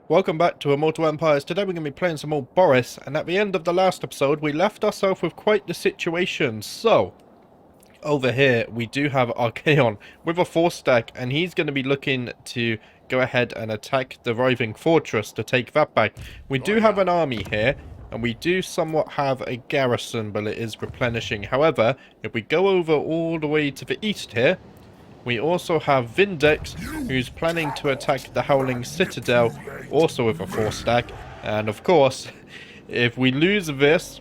Welcome back to Immortal Empires. Today we're going to be playing some more Boris, and at the end of the last episode we left ourselves with quite the situation. So, over here we do have Archaon with a 4-stack, and he's going to be looking to go ahead and attack the Writhing Fortress to take that back. We do have an army here, and we do somewhat have a garrison, but it is replenishing. However, if we go over all the way to the east here, we also have Vindex, who's planning to attack the Howling Citadel, also with a 4-stack. And of course, if we lose this,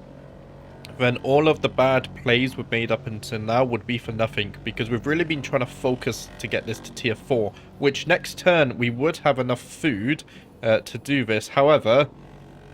then all of the bad plays we've made up until now would be for nothing, because we've really been trying to focus to get this to tier 4, which next turn we would have enough food to do this. However,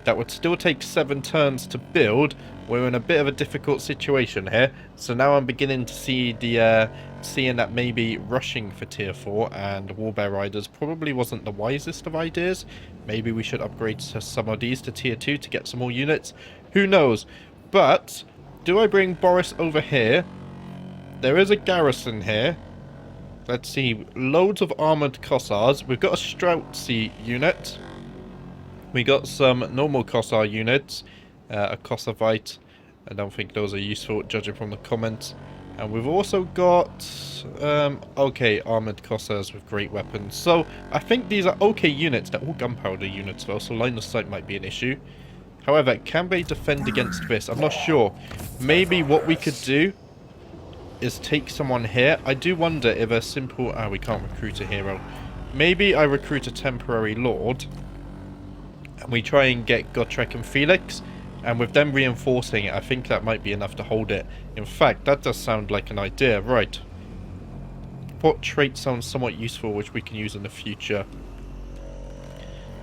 that would still take 7 turns to build. We're in a bit of a difficult situation here. So now I'm beginning to see the seeing that maybe rushing for tier 4 and Warbear Riders probably wasn't the wisest of ideas. Maybe we should upgrade to some of these to tier 2 to get some more units. Who knows? But do I bring Boris over here? There is a garrison here. Let's see. Loads of armoured Kossars. We've got a Strautsy unit. We got some normal Kossar units, a Kossavite. I don't think those are useful, judging from the comments. And we've also got, okay, armoured Kossars with great weapons. So, I think these are okay units. They're all gunpowder units though, so line of sight might be an issue. However, can they defend against this? I'm not sure. Maybe what we could do is take someone here. I do wonder if a simple... we can't recruit a hero. Maybe I recruit a temporary lord. And we try and get Gotrek and Felix, and with them reinforcing it, I think that might be enough to hold it. In fact, that does sound like an idea. Right. What trait sounds somewhat useful, which we can use in the future?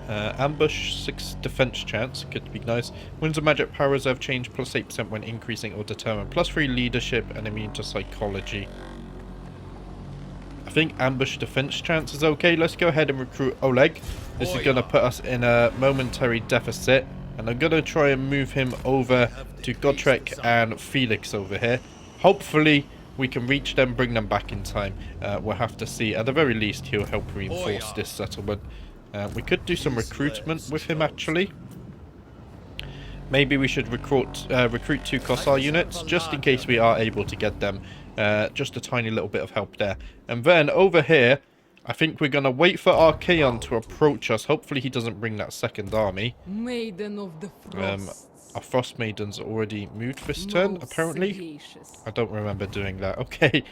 Ambush, 6 defense chance, could be nice. Winds of Magic Power Reserve change, plus 8% when increasing or determined. Plus 3 leadership and immune to psychology. I think ambush defense chance is okay. Let's go ahead and recruit Oleg. This is going to put us in a momentary deficit. And I'm going to try and move him over to Gotrek and Felix over here. Hopefully we can reach them, bring them back in time. We'll have to see. At the very least, he'll help reinforce this settlement. We could do some recruitment with him, actually. Maybe we should recruit 2 Kossar units, just in case we are able to get them. Just a tiny little bit of help there. And then over here, I think we're going to wait for Archaon to approach us. Hopefully he doesn't bring that second army. Maiden of the Frosts. Our Frost Maiden's already moved this turn, apparently. I don't remember doing that. Okay.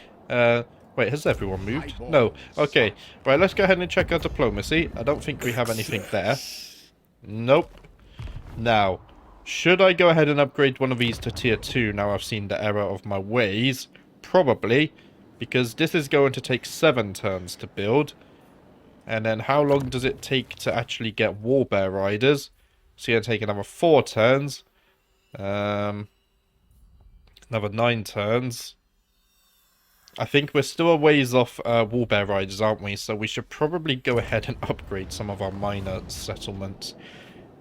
Wait, has everyone moved? No. Okay. Right, let's go ahead and check our diplomacy. I don't think we have anything there. Nope. Now, should I go ahead and upgrade one of these to tier 2 now I've seen the error of my ways? Probably, because this is going to take 7 turns to build. And then how long does it take to actually get Warbear Riders? So you're going to take another 4 turns. Another 9 turns. I think we're still a ways off Warbear Riders, aren't we? So we should probably go ahead and upgrade some of our minor settlements.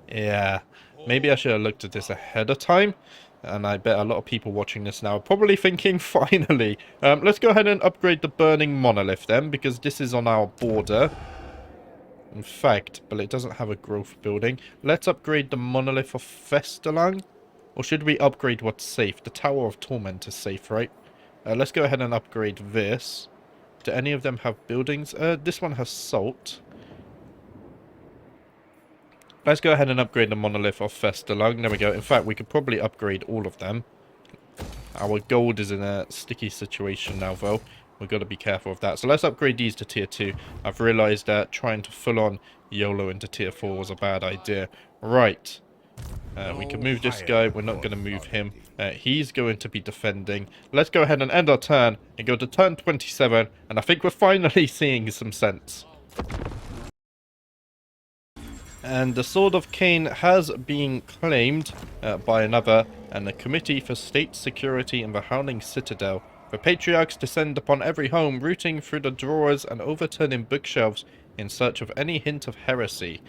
Yeah, maybe I should have looked at this ahead of time. And I bet a lot of people watching this now are probably thinking, finally. Let's go ahead and upgrade the Burning Monolith then, because this is on our border. In fact, but it doesn't have a growth building. Let's upgrade the Monolith of Festalang. Or should we upgrade what's safe? The Tower of Torment is safe, right? Let's go ahead and upgrade this. Do any of them have buildings? This one has salt. Let's go ahead and upgrade the Monolith of Festalang. There we go. In fact, we could probably upgrade all of them. Our gold is in a sticky situation now, though. We've got to be careful of that. So let's upgrade these to tier 2. I've realised that trying to full-on YOLO into tier 4 was a bad idea. Right. We can move this guy. We're not going to move him. He's going to be defending. Let's go ahead and end our turn and go to turn 27. And I think we're finally seeing some sense. And the Sword of Cain has been claimed by another, and the Committee for State Security in the Howling Citadel. The patriarchs descend upon every home, rooting through the drawers and overturning bookshelves in search of any hint of heresy.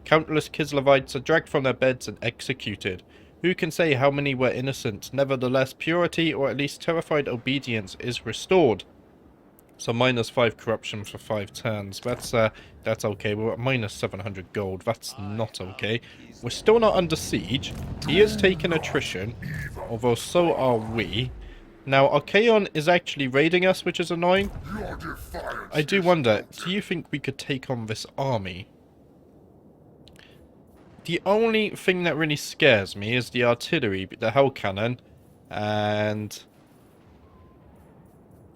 Countless Kislevites are dragged from their beds and executed. Who can say how many were innocent? Nevertheless, purity, or at least terrified obedience, is restored. So -5 corruption for 5 turns. That's okay. We're at -700 gold. That's not okay. We're still not under siege. He is taking attrition, although so are we. Now, Archaon is actually raiding us, which is annoying. I do wonder, do you think we could take on this army? The only thing that really scares me is the artillery, the hell cannon, and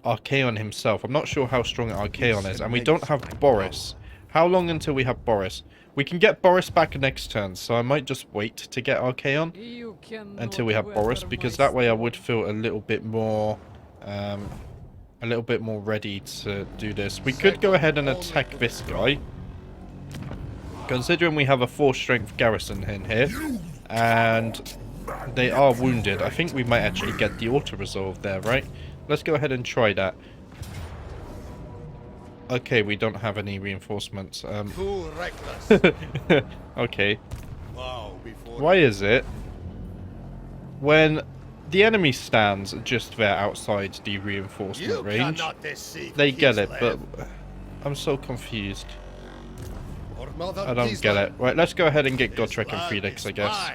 Archaon himself. I'm not sure how strong Archaon is, and we don't have Boris. How long until we have Boris? We can get Boris back next turn, so I might just wait to get Archaon until we have Boris, because that way I would feel a little bit more ready to do this. We could go ahead and attack this guy, considering we have a 4-strength garrison in here, and they are wounded. I think we might actually get the auto-resolve there, right? Let's go ahead and try that. Okay, we don't have any reinforcements. Okay. Why is it when the enemy stands just there outside the reinforcement range, they get it, but I'm so confused. I don't get it. Right, let's go ahead and get Gotrek and Felix, I guess.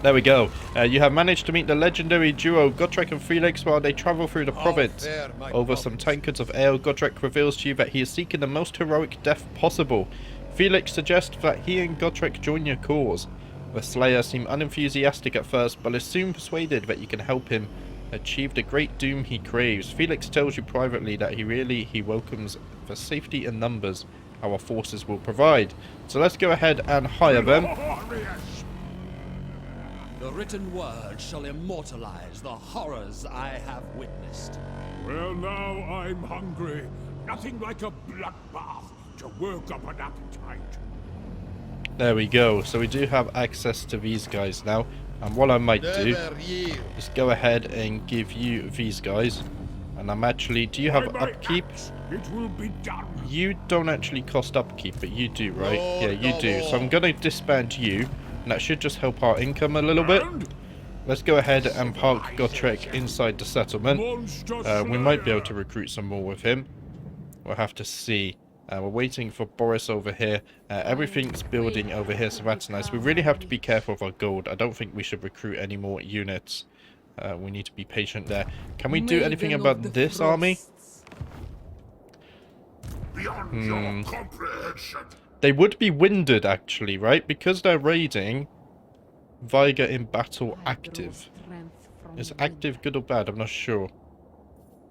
There we go. You have managed to meet the legendary duo Gotrek and Felix while they travel through the province. Over some tankards of ale, Gotrek reveals to you that he is seeking the most heroic death possible. Felix suggests that he and Gotrek join your cause. The Slayer seemed unenthusiastic at first, but is soon persuaded that you can help him achieve the great doom he craves. Felix tells you privately that he welcomes the safety in numbers our forces will provide. So let's go ahead and hire them. The written word shall immortalize the horrors I have witnessed. Well, now I'm hungry. Nothing like a bloodbath to work up an appetite. There we go. So we do have access to these guys now. And what I might do is go ahead and give you these guys. And I'm actually... Do you have upkeep? It will be done. You don't actually cost upkeep, but you do, right? Yeah, you do. So I'm going to disband you. And that should just help our income a little bit. Let's go ahead and park Gotrek inside the settlement. We might be able to recruit some more with him. We'll have to see. We're waiting for Boris over here. Everything's building over here, so that's nice. We really have to be careful of our gold. I don't think we should recruit any more units. We need to be patient there. Can we do anything about this army? Beyond your comprehension. They would be winded, actually, right? Because they're raiding. Vigor in battle active. Is active good or bad? I'm not sure.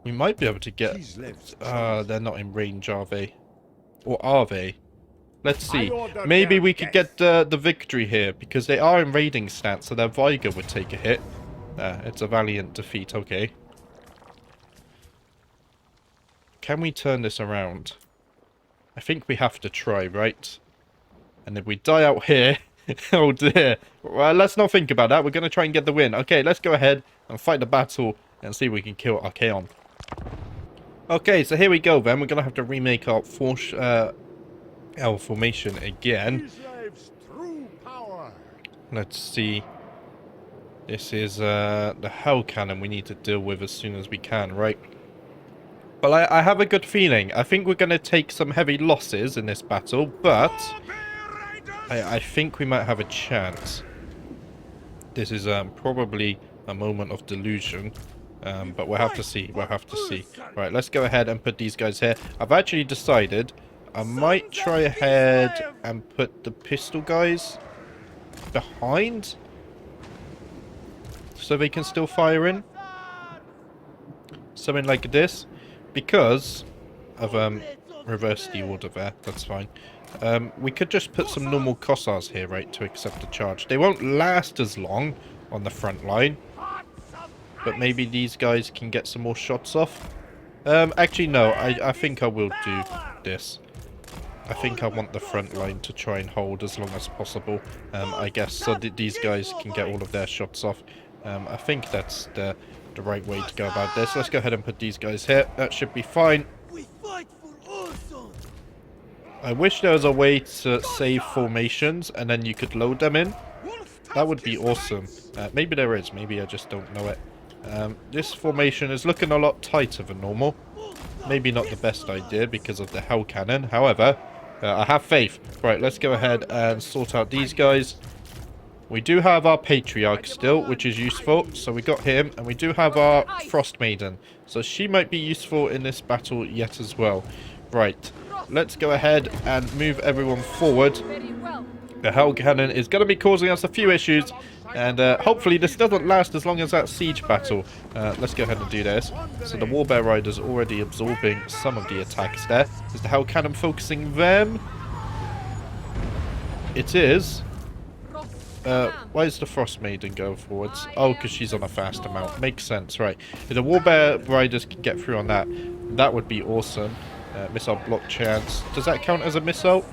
We might be able to get... they're not in range, are they? Or are they? Let's see. Maybe we could get the victory here, because they are in raiding stance, so their Vigor would take a hit. It's a valiant defeat, okay. Can we turn this around? I think we have to try, right? And if we die out here... oh dear. Well, let's not think about that. We're going to try and get the win. Okay, let's go ahead and fight the battle and see if we can kill Archaon. Okay, so here we go then. We're going to have to remake our formation again. Let's see. This is the Hell Cannon we need to deal with as soon as we can, right? But I have a good feeling. I think we're going to take some heavy losses in this battle, but I think we might have a chance. This is probably a moment of delusion, but we'll have to see. We'll have to see. Right, let's go ahead and put these guys here. I've actually decided I might try ahead and put the pistol guys behind, so they can still fire in. Something like this. Because of reverse the order there, that's fine. We could just put some normal Kossars here, right, to accept the charge. They won't last as long on the front line, but maybe these guys can get some more shots off. Actually, no, I think I will do this. I think I want the front line to try and hold as long as possible, I guess, so that these guys can get all of their shots off. I think that's the right way to go about this. Let's go ahead and put these guys here. That should be fine. I wish there was a way to save formations and then you could load them in. That would be awesome. Maybe there is. Maybe I just don't know it. This formation is looking a lot tighter than normal. Maybe not the best idea because of the Hell Cannon. However, I have faith. Right, let's go ahead and sort out these guys. We do have our Patriarch still, which is useful. So we got him. And we do have our Frost Maiden. So she might be useful in this battle yet as well. Right, let's go ahead and move everyone forward. The Hell Cannon is going to be causing us a few issues. And hopefully this doesn't last as long as that siege battle. Let's go ahead and do this. So the Warbear Rider's already absorbing some of the attacks there. Is the Hell Cannon focusing them? It is. Why is the Frost Maiden going forwards? Oh, because she's on a fast amount. Makes sense, right. If the Warbear Riders can get through on that, that would be awesome. Missile block chance. Does that count as a missile?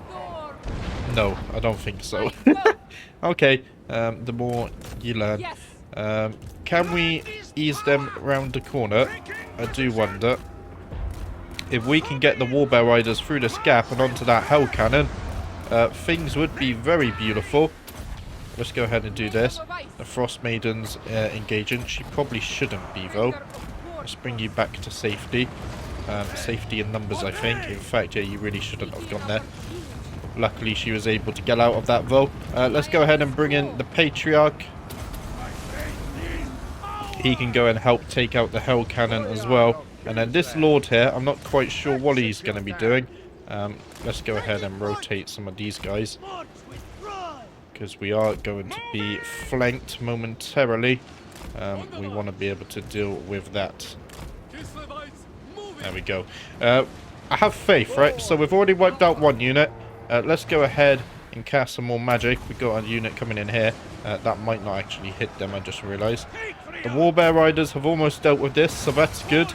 No, I don't think so. Okay, the more you learn. Can we ease them round the corner? I do wonder. If we can get the Warbear Riders through this gap and onto that Hell Cannon, things would be very beautiful. Let's go ahead and do this. The Frost Maiden's engaging. She probably shouldn't be, though. Let's bring you back to safety. Safety in numbers, I think. In fact, yeah, you really shouldn't have gone there. Luckily, she was able to get out of that, though. Let's go ahead and bring in the Patriarch. He can go and help take out the Hell Cannon as well. And then this Lord here, I'm not quite sure what he's going to be doing. Let's go ahead and rotate some of these guys. Because we are going to be flanked momentarily. We want to be able to deal with that. There we go. I have faith, right? So we've already wiped out one unit. Let's go ahead and cast some more magic. We've got a unit coming in here. That might not actually hit them, I just realised. The Warbear Riders have almost dealt with this, so that's good.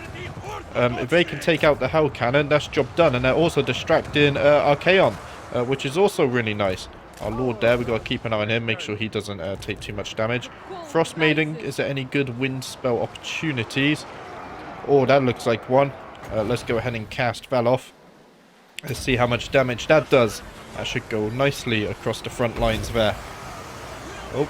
If they can take out the Hell Cannon, that's job done. And they're also distracting Archaon, which is also really nice. Our Lord there, we've got to keep an eye on him, make sure he doesn't take too much damage. Frost Maiden, is there any good wind spell opportunities? Oh, that looks like one. Let's go ahead and cast Valoth. Let's see how much damage that does. That should go nicely across the front lines there. Oh,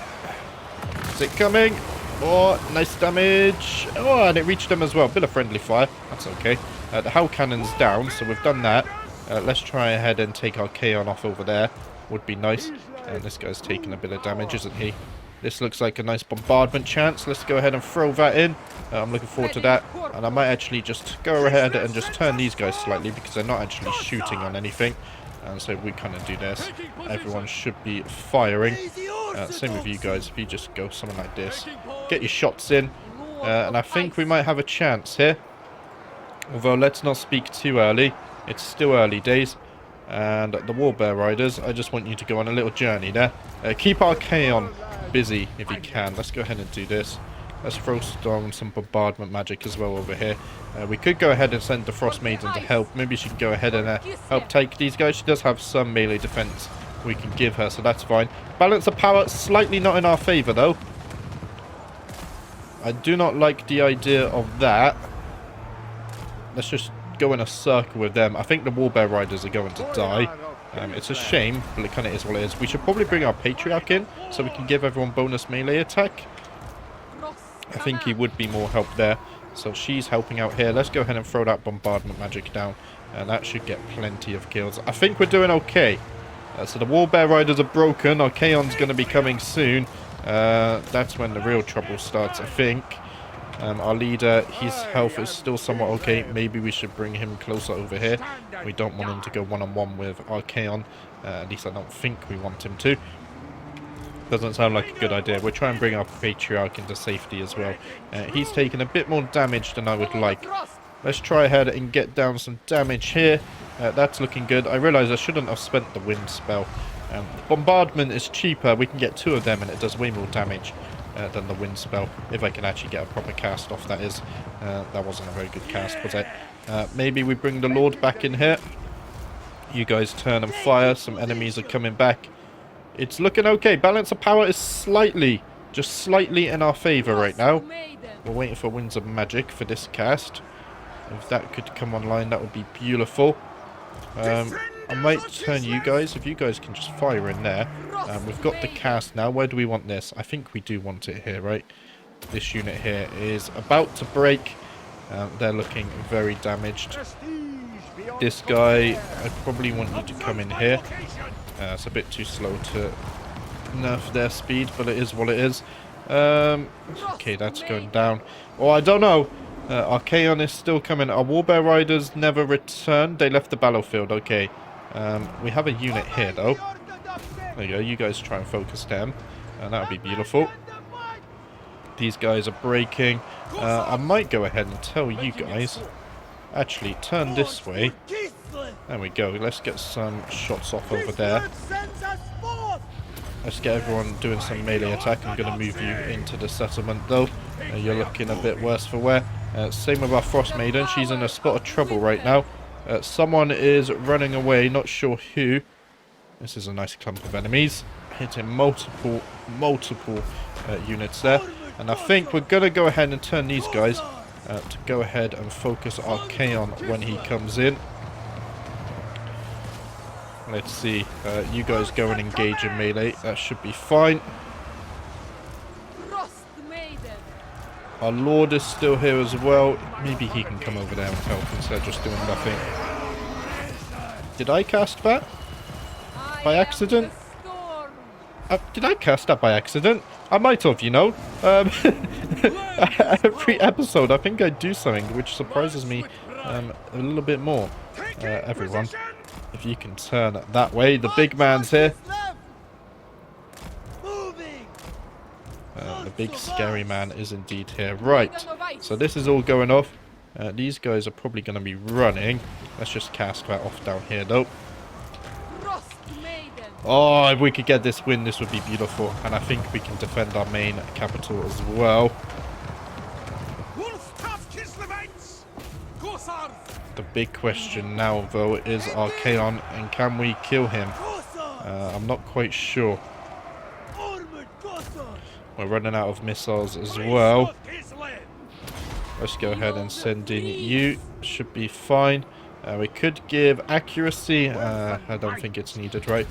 is it coming? Oh, nice damage. Oh, and it reached them as well. Bit of friendly fire. That's okay. The Hell Cannon's down, so we've done that. Let's try ahead and take our Archaon off over there. Would be nice. And this guy's taking a bit of damage, isn't he? This looks like a nice bombardment chance. Let's go ahead and throw that in. I'm looking forward to that. And I might actually just go ahead and just turn these guys slightly because they're not actually shooting on anything. And so we kind of do this. Everyone should be firing. Same with you guys. If you just go something like this. Get your shots in. And I think we might have a chance here. Although let's not speak too early. It's still early days. And the Warbear Riders, I just want you to go on a little journey there. Keep Archaon busy if you can. Let's go ahead and do this. Let's throw down some bombardment magic as well over here. We could go ahead and send the Frost Maiden to help. Maybe she can go ahead and help take these guys. She does have some melee defense we can give her, so that's fine. Balance of power, slightly not in our favor though. I do not like the idea of that. Let's just go in a circle with them. I think the Warbear Riders are going to die. It's a shame, but it kind of is what it is. We should probably bring our Patriarch in so we can give everyone bonus melee attack. I think he would be more help there. So she's helping out here. Let's go ahead and throw that bombardment magic down. And that should get plenty of kills. I think we're doing okay. So the Warbear Riders are broken. Archaon's going to be coming soon. That's when the real trouble starts, I think. Our leader, his health is still somewhat okay. Maybe we should bring him closer over here. We don't want him to go one-on-one with Archaon. At least I don't think we want him to. Doesn't sound like a good idea. We'll try and bring our Patriarch into safety as well. He's taken a bit more damage than I would like. Let's try ahead and get down some damage here. That's looking good. I realise I shouldn't have spent the wind spell. Bombardment is cheaper. We can get 2 of them and it does way more damage than the wind spell. If I can actually get a proper cast off, that is. That wasn't a very good cast, was it? Maybe we bring the Lord back in here. You guys turn and fire. Some enemies are coming back. It's looking okay. Balance of power is slightly, just slightly in our favour right now. We're waiting for Winds of Magic for this cast. If that could come online, that would be beautiful. I might turn you guys, if you guys can just fire in there. We've got the cast now. Where do we want this? I think we do want it here, right? This unit here is about to break. They're looking very damaged. This guy, I probably want you to come in here. It's a bit too slow to nerf their speed, but it is what it is. Okay, that's going down. Oh, I don't know. Archaon is still coming. Our Warbear Riders never returned. They left the battlefield. Okay. We have a unit here, though. There you go. You guys try and focus them. And that would be beautiful. These guys are breaking. I might go ahead and tell you guys. Actually, turn this way. There we go. Let's get some shots off over there. Let's get everyone doing some melee attack. I'm going to move you into the settlement, though. You're looking a bit worse for wear. Same with our Frost Maiden. She's in a spot of trouble right now. Someone is running away. Not sure who. This is a nice clump of enemies. Hitting multiple units there. And I think we're going to go ahead and turn these guys to go ahead and focus Archaon when he comes in. Let's see. You guys go and engage in melee. That should be fine. Our Lord is still here as well. Maybe he can come over there and help instead of just doing nothing. Did I cast that? By accident? Did I cast that by accident? I might have, you know. Every episode I think I do something which surprises me a little bit more. Everyone, if you can turn that way. The big man's here. The big scary man is indeed here. Right, so this is all going off. These guys are probably going to be running. Let's just cast that off down here, though. Oh, if we could get this win, this would be beautiful. And I think we can defend our main capital as well. The big question now, though, is Archaon, and can we kill him? I'm not quite sure. We're running out of missiles as well. Let's go ahead and send in you. Should be fine. We could give accuracy. I don't think it's needed, right?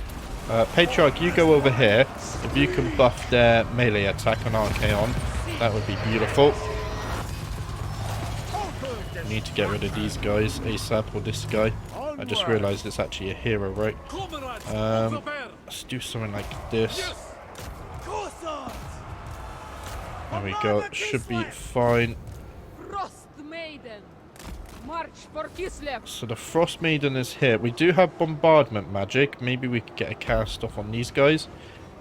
Patriarch, you go over here. If you can buff their melee attack on Archaon, that would be beautiful. We need to get rid of these guys ASAP, or this guy. I just realized it's actually a hero, right? Let's do something like this. There we go. Should be fine. So the Frost Maiden is here. We do have bombardment magic. Maybe we could get a cast off on these guys.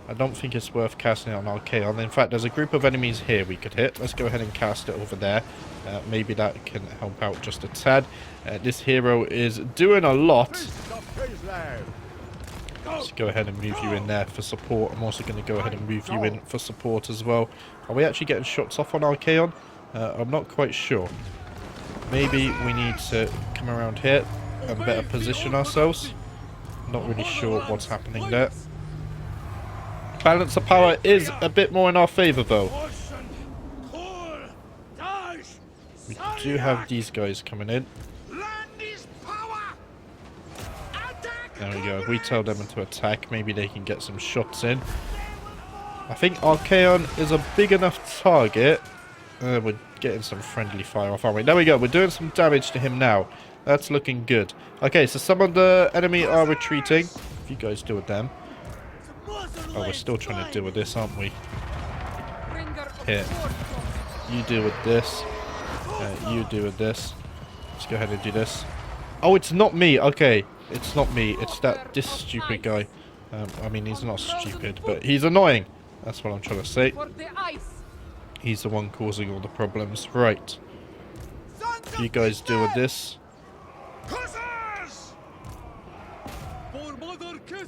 I don't think it's worth casting it on Archaon. In fact, there's a group of enemies here we could hit. Let's go ahead and cast it over there. Maybe that can help out just a tad. This hero is doing a lot. Let's go ahead and move you in there for support. I'm also going to go ahead and move you in for support as well. Are we actually getting shots off on Archaon? I'm not quite sure. Maybe we need to come around here and better position ourselves. Not really sure what's happening there. Balance of power is a bit more in our favour, though. We do have these guys coming in. There we go. If we tell them to attack, maybe they can get some shots in. I think Archaon is a big enough target. We're getting some friendly fire off, aren't we? There we go. We're doing some damage to him now. That's looking good. Okay, so some of the enemy are retreating. If you guys deal with them. Oh, we're still trying to deal with this, aren't we? Here. You deal with this. You deal with this. Let's go ahead and do this. Oh, it's not me. Okay. It's not me. It's this stupid guy. I mean, he's not stupid, but he's annoying. That's what I'm trying to say. He's the one causing all the problems. Right. You guys deal with this.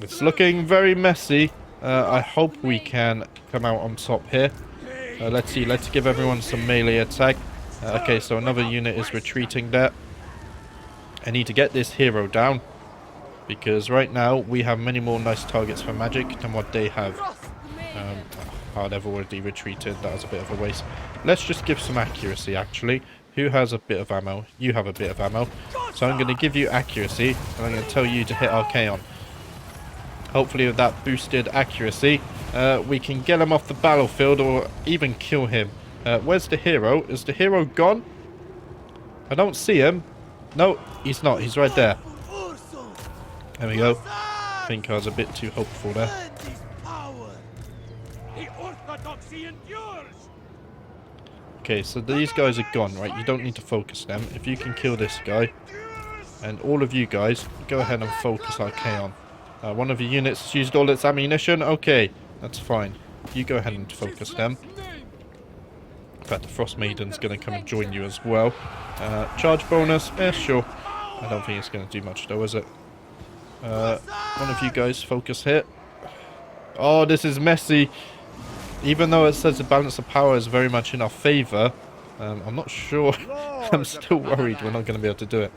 It's looking very messy. I hope we can come out on top here. Let's see. Let's give everyone some melee attack. Okay, so another unit is retreating there. I need to get this hero down, because right now we have many more nice targets for magic than what they have. Oh, they've already retreated. That was a bit of a waste. Let's just give some accuracy, actually. Who has a bit of ammo? You have a bit of ammo. So I'm going to give you accuracy, and I'm going to tell you to hit Archaon. Hopefully with that boosted accuracy, we can get him off the battlefield or even kill him. Where's the hero? Is the hero gone? I don't see him. No, he's not. He's right there. There we go. I think I was a bit too hopeful there. Okay, so these guys are gone, right? You don't need to focus them. If you can kill this guy, and all of you guys, go ahead and focus Archaon. One of your units used all its ammunition. Okay, that's fine. You go ahead and focus them. In fact, the Frost Maiden's going to come and join you as well. Charge bonus? Yeah, sure. I don't think it's going to do much though, is it? One of you guys focus here. Oh, this is messy. Even though it says the balance of power is very much in our favour, I'm not sure. I'm still worried we're not going to be able to do it.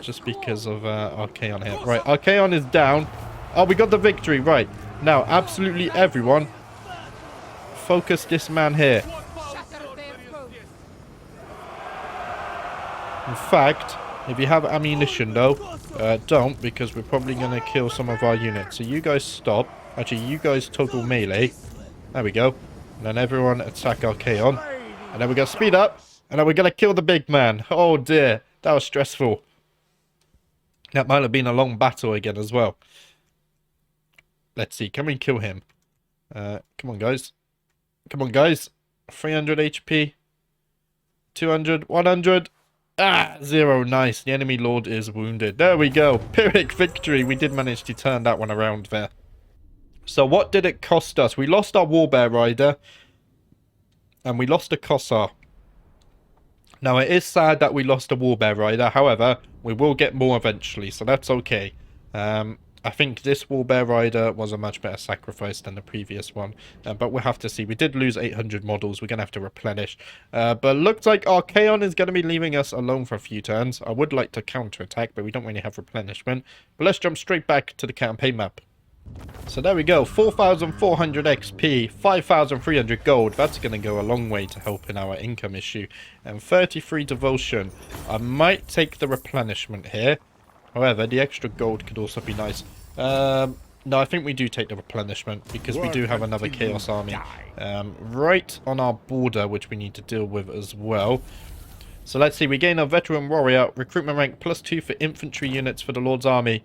Just because of Archaon here. Right, Archaon is down. Oh, we got the victory. Right. Now, absolutely everyone, focus this man here. In fact, if you have ammunition though, don't, because we're probably going to kill some of our units. So you guys stop. Actually, you guys toggle melee. There we go. And then everyone attack Archaon. And then we're going to speed up. And then we're going to kill the big man. Oh dear. That was stressful. That might have been a long battle again as well. Let's see. Can we kill him? Come on, guys. Come on, guys. 300 HP. 200. 100. Ah, 0. Nice. The enemy lord is wounded. There we go. Pyrrhic victory. We did manage to turn that one around there. So what did it cost us? We lost our Warbear Rider. And we lost a Kossar. Now, it is sad that we lost a Warbear Rider. However, we will get more eventually, so that's okay. I think this Warbear Rider was a much better sacrifice than the previous one. But we'll have to see. We did lose 800 models. We're going to have to replenish. But looks like Archaon is going to be leaving us alone for a few turns. I would like to counterattack, but we don't really have replenishment. But let's jump straight back to the campaign map. So there we go, 4,400 XP, 5,300 gold. That's going to go a long way to helping our income issue. And 33 devotion. I might take the replenishment here. However, the extra gold could also be nice. No, I think we do take the replenishment because we do have another Chaos Army right on our border, which we need to deal with as well. So let's see, we gain a veteran warrior, recruitment rank +2 for infantry units for the Lord's army.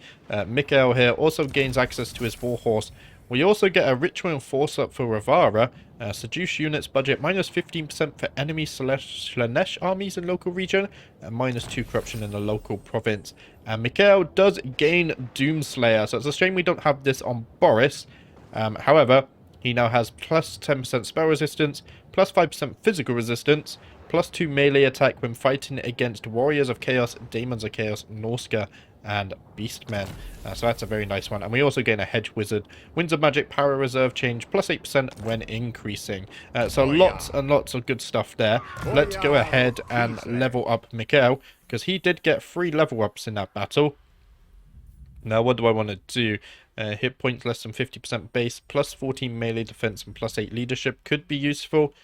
Mikhail here also gains access to his warhorse. We also get a ritual enforcer for Ravara, seduce units budget -15% for enemy Slanesh armies in local region, and -2 corruption in the local province. And Mikhail does gain Doomslayer, so it's a shame we don't have this on Boris. However, he now has +10% spell resistance, +5% physical resistance, +2 melee attack when fighting against Warriors of Chaos, Daemons of Chaos, Norska, and Beastmen. So that's a very nice one. And we also gain a Hedge Wizard. Winds of Magic Power Reserve change +8% when increasing. So lots and lots of good stuff there. Let's go ahead and level up Mikhail, because he did get 3 level ups in that battle. Now what do I want to do? Hit points less than 50% base, +14 melee defense and +8 leadership could be useful.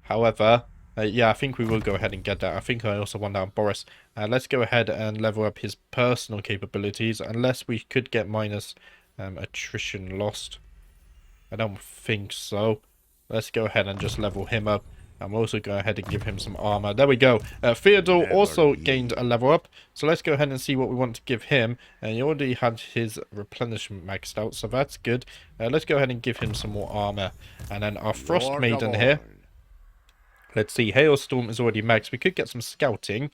However, yeah, I think we will go ahead and get that. I think I also want that on Boris. Let's go ahead and level up his personal capabilities, unless we could get minus attrition lost. I don't think so. Let's go ahead and just level him up. And we'll also go ahead and give him some armor. There we go. Theodore also gained a level up. So let's go ahead and see what we want to give him. And he already had his replenishment maxed out, so that's good. Let's go ahead and give him some more armor. And then our Frost Maiden here. Let's see, Hailstorm is already maxed. We could get some scouting.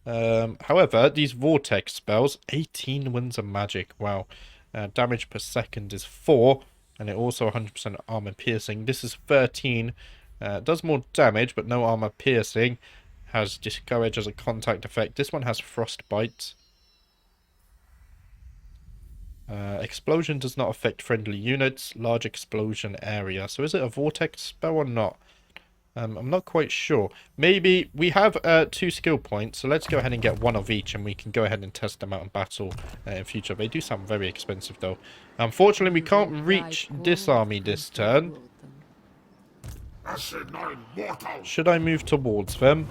However, these Vortex spells, 18 Winds of Magic. Wow. Damage per second is 4. And it also 100% armor piercing. This is 13. Does more damage, but no armor piercing. Has Discourage as a contact effect. This one has Frostbite. Explosion does not affect friendly units. Large explosion area. So is it a Vortex spell or not? I'm not quite sure. Maybe we have 2 skill points, so let's go ahead and get 1 of each, and we can go ahead and test them out in battle in future. They do sound very expensive, though. Unfortunately, we can't reach this army this turn. Should I move towards them?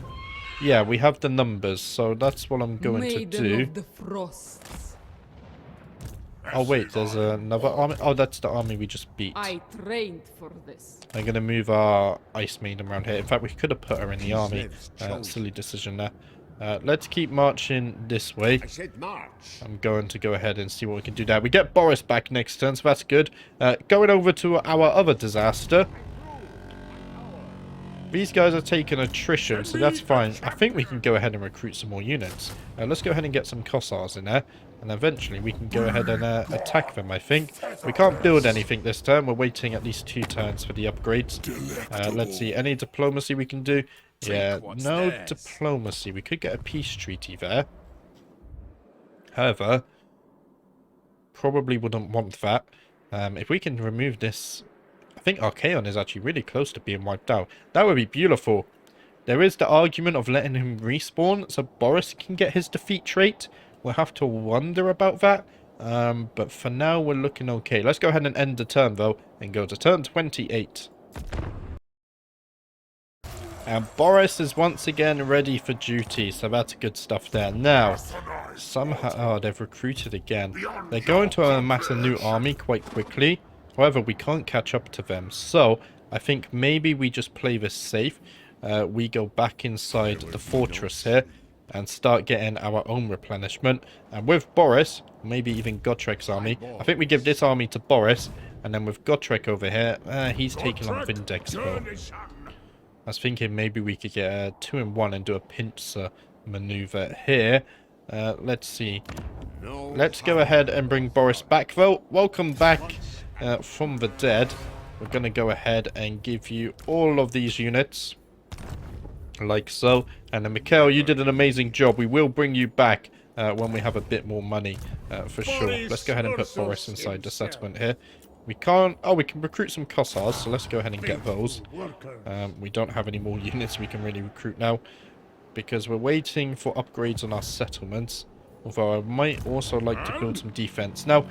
Yeah, we have the numbers, so that's what I'm going to do. Of the Frosts. Oh wait, there's another army. Oh, that's the army we just beat. I trained for this. I'm going to move our Ice Maiden around here. In fact, we could have put her in the army. Silly decision there. Let's keep marching this way. I said march. I'm going to go ahead and see what we can do there. We get Boris back next turn, so that's good. Going over to our other disaster. These guys are taking attrition, so that's fine. I think we can go ahead and recruit some more units. Let's go ahead and get some Cossars in there. And eventually we can go ahead and attack them, I think. We can't build anything this turn. We're waiting at least 2 turns for the upgrades. Let's see. Any diplomacy we can do? Yeah, no diplomacy. We could get a peace treaty there. However, probably wouldn't want that. If we can remove this... I think Archaon is actually really close to being wiped out. That would be beautiful. There is the argument of letting him respawn so Boris can get his defeat trait. We'll have to wonder about that. But for now, we're looking okay. Let's go ahead and end the turn, though, and go to turn 28. And Boris is once again ready for duty, so that's good stuff there. Now, somehow... Oh, they've recruited again. They're going to amass a new army quite quickly. However, we can't catch up to them. So, I think maybe we just play this safe. We go back inside the fortress here and start getting our own replenishment. And with Boris, maybe even Gottrek's army, I think we give this army to Boris. And then with Gottrek over here, he's taking on Vindex though. I was thinking maybe we could get a 2-in-1 and do a pincer maneuver here. Let's see. Let's go ahead and bring Boris back though. Welcome back from the dead. We're going to go ahead and give you all of these units. Like so. And then Mikhail, you did an amazing job. We will bring you back when we have a bit more money for sure. Let's go ahead and put Boris inside the settlement here. We can't... Oh, we can recruit some Kossars, so let's go ahead and get those. We don't have any more units we can really recruit now, because we're waiting for upgrades on our settlements. Although I might also like to build some defense. Now,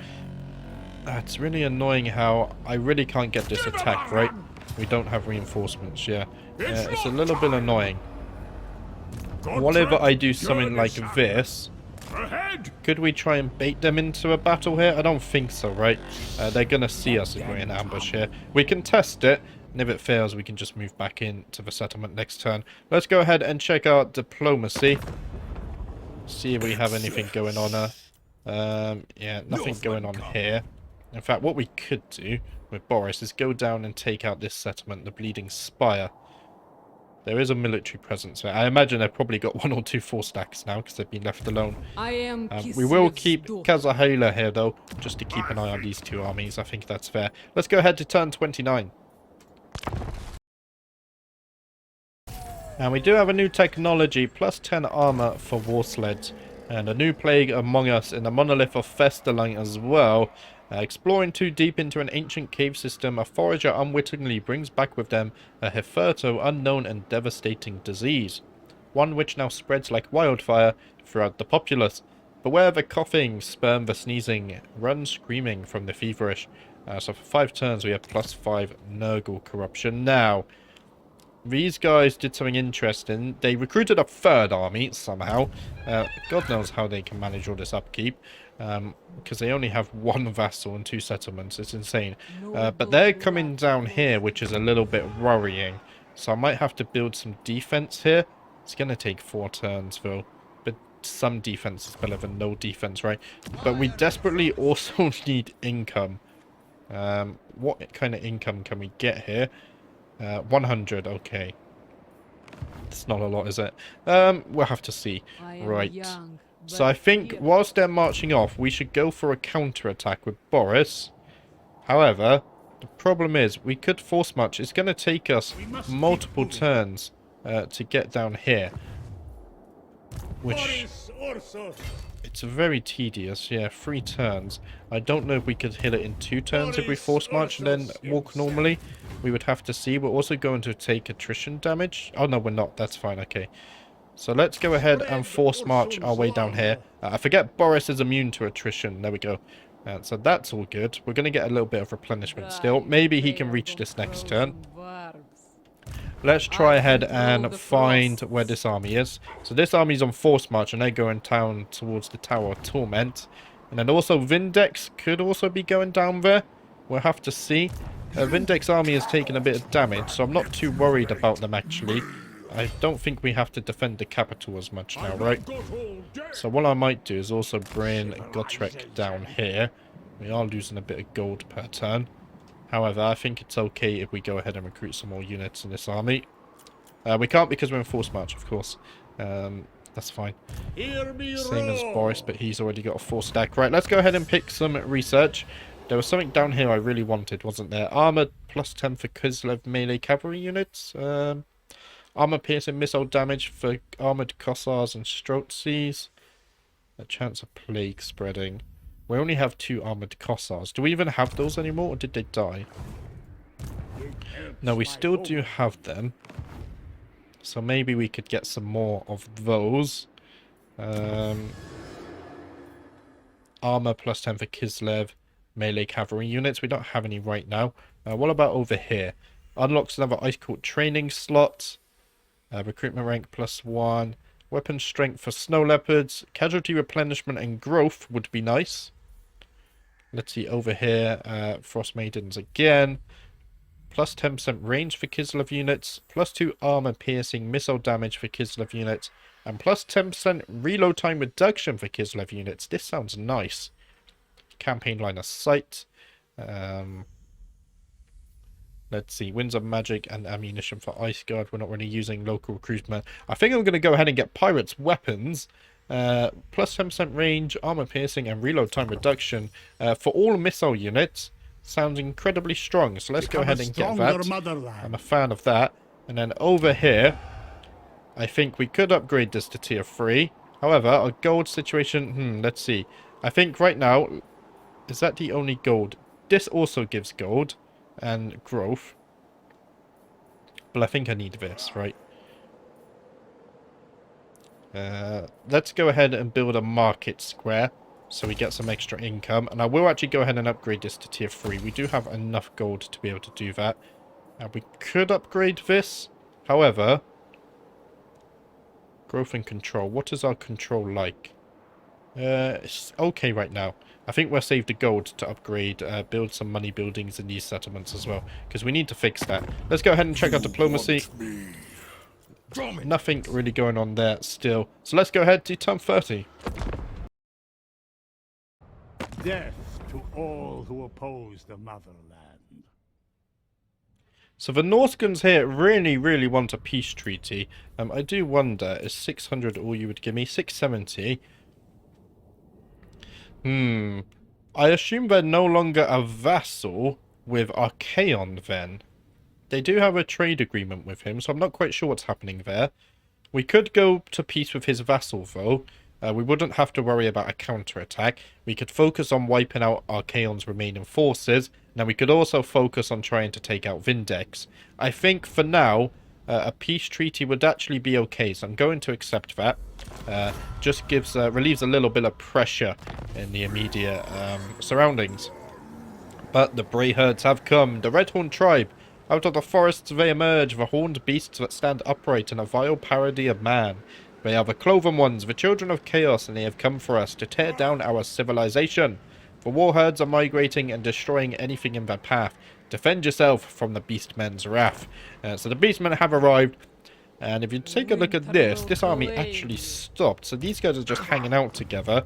it's really annoying how I really can't get this attack, right? We don't have reinforcements, yeah. It's a little bit annoying. Whenever I do something like this... Could we try and bait them into a battle here? I don't think so, right? They're going to see us if we're in ambush here. We can test it, and if it fails, we can just move back into the settlement next turn. Let's go ahead and check our diplomacy. See if we have anything going on. Yeah, nothing going on here. In fact, what we could do with Boris is go down and take out this settlement, the Bleeding Spire. There is a military presence there. I imagine they've probably got 1 or 2 4-stacks now because they've been left alone. We will keep Kazahela here, though, just to keep an eye on these 2 armies. I think that's fair. Let's go ahead to turn 29. And we do have a new technology, plus 10 armor for war sleds. And a new plague among us in the monolith of Festelang as well. Exploring too deep into an ancient cave system, a forager unwittingly brings back with them a hitherto unknown and devastating disease. One which now spreads like wildfire throughout the populace. Beware the coughing, spurn the sneezing, run screaming from the feverish. So for 5 turns we have plus 5 Nurgle corruption. Now, these guys did something interesting. They recruited a 3rd army somehow. God knows how they can manage all this upkeep. Because they only have 1 vassal and 2 settlements. It's insane. But they're coming down here, which is a little bit worrying. So I might have to build some defense here. It's going to take 4 turns, though. But some defense is better than no defense, right? But we desperately also need income. What kind of income can we get here? 100, okay. It's not a lot, is it? We'll have to see. Right. So I think whilst they're marching off, we should go for a counter-attack with Boris. However, the problem is we could force march. It's going to take us multiple turns to get down here. Which... It's very tedious, yeah, 3 turns. I don't know if we could hit it in 2 turns if we force march and then walk normally. We would have to see. We're also going to take attrition damage. Oh, no, we're not. That's fine, okay. So let's go ahead and force march our way down here. I forget Boris is immune to attrition. There we go. So that's all good. We're going to get a little bit of replenishment still. Maybe he can reach this next turn. Let's try ahead and find where this army is. So this army's on force march and they're going down towards the Tower of Torment. And then also Vindex could also be going down there. We'll have to see. Vindex army has taken a bit of damage, so I'm not too worried about them actually. I don't think we have to defend the capital as much now, right? So what I might do is also bring Gotrek down here. We are losing a bit of gold per turn. However, I think it's okay if we go ahead and recruit some more units in this army. We can't because we're in forced march, of course. That's fine. Same as Boris, but he's already got a 4-stack. Right, let's go ahead and pick some research. There was something down here I really wanted, wasn't there? Armor plus 10 for Kislev melee cavalry units. Armor piercing missile damage for armored Kossars and Strotzes. A chance of plague spreading. We only have 2 armored Kossars. Do we even have those anymore, or did they die? No, we still do have them. So maybe we could get some more of those. Armor plus 10 for Kislev. Melee cavalry units. We don't have any right now. What about over here? Unlocks another Ice Court training slot. Recruitment rank plus 1. Weapon strength for snow leopards. Casualty replenishment and growth would be nice. Let's see over here. Frost maidens again. Plus 10% range for Kislev units. Plus 2 armor piercing missile damage for Kislev units. And plus 10% reload time reduction for Kislev units. This sounds nice. Campaign line of sight. Let's see. Winds of magic and ammunition for Ice Guard. We're not really using local recruitment. I think I'm going to go ahead and get pirates weapons. Plus 10% range, armor piercing, and reload time reduction for all missile units. Sounds incredibly strong. So let's go ahead and get that. I'm a fan of that. And then over here, I think we could upgrade this to tier 3. However, our gold situation, let's see. I think right now, is that the only gold? This also gives gold and growth. But I think I need this, right? Let's go ahead and build a market square so we get some extra income. And I will actually go ahead and upgrade this to tier 3. We do have enough gold to be able to do that. We could upgrade this. However, growth and control. What is our control like? It's okay right now. I think we'll save the gold to upgrade, build some money buildings in these settlements as well. Because we need to fix that. Let's go ahead and check out diplomacy. Nothing really going on there still. So let's go ahead to turn 30. Death to all who oppose the motherland. So the Northguns here really, really want a peace treaty. I do wonder, is 600 all you would give me? 670? I assume they're no longer a vassal with Archaon then. They do have a trade agreement with him, so I'm not quite sure what's happening there. We could go to peace with his vassal, though. We wouldn't have to worry about a counterattack. We could focus on wiping out Archaon's remaining forces. Now, we could also focus on trying to take out Vindex. I think, for now, a peace treaty would actually be okay, so I'm going to accept that. Just relieves a little bit of pressure in the immediate surroundings. But the Bray herds have come. The Redhorn tribe. Out of the forests they emerge, the horned beasts that stand upright in a vile parody of man. They are the cloven ones, the children of chaos, and they have come for us to tear down our civilization. The war herds are migrating and destroying anything in their path. Defend yourself from the beastmen's wrath. So the beastmen have arrived. And if you take a look at this army actually stopped. So these guys are just hanging out together.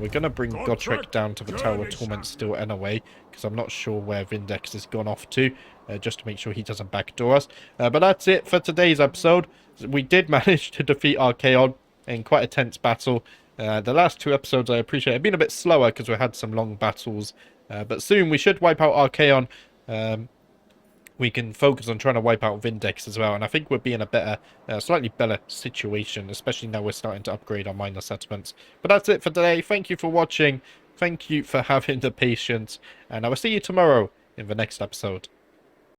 We're going to bring Gotrek down to the Tower of Torment still anyway. Because I'm not sure where Vindex has gone off to. Just to make sure he doesn't backdoor us. But that's it for today's episode. We did manage to defeat Archaon in quite a tense battle. The last 2 episodes I appreciate have been a bit slower because we had some long battles. But soon we should wipe out Archaon. We can focus on trying to wipe out Vindex as well. And I think we'll be in a better, slightly better situation, especially now we're starting to upgrade our minor settlements. But that's it for today. Thank you for watching. Thank you for having the patience. And I will see you tomorrow in the next episode.